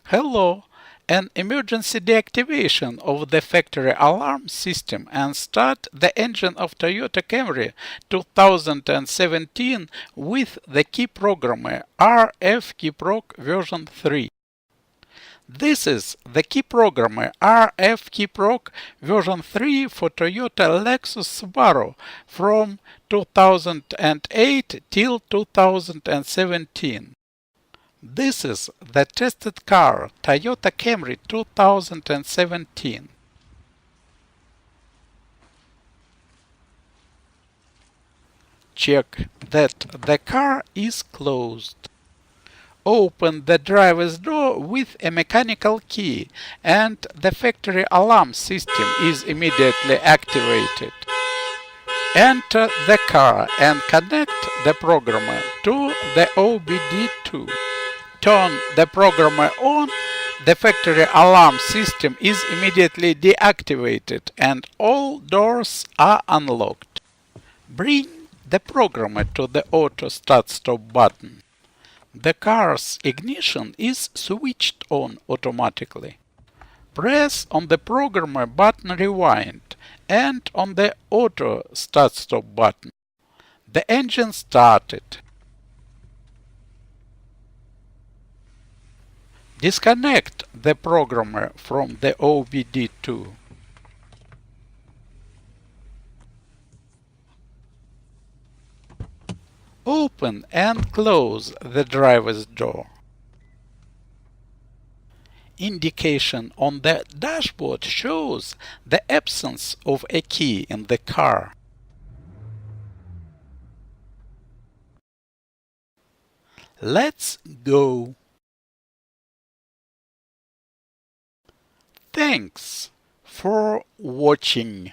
Hello! An emergency deactivation of the factory alarm system and start the engine of Toyota Camry 2017 with the key programmer RF KeyProg version 3. This is the key programmer RF KeyProg version 3 for Toyota Lexus Subaru from 2008 till 2017. This is the tested car, Toyota Camry 2017. Check that the car is closed. Open the driver's door with a mechanical key and the factory alarm system is immediately activated. Enter the car and connect the programmer to the OBD2. Turn the programmer on, the factory alarm system is immediately deactivated and all doors are unlocked. Bring the programmer to the auto start-stop button. The car's ignition is switched on automatically. Press on the programmer button rewind and on the auto start-stop button. The engine started. Disconnect the programmer from the OBD2. Open and close the driver's door. Indication on the dashboard shows the absence of a key in the car. Let's go. Thanks for watching.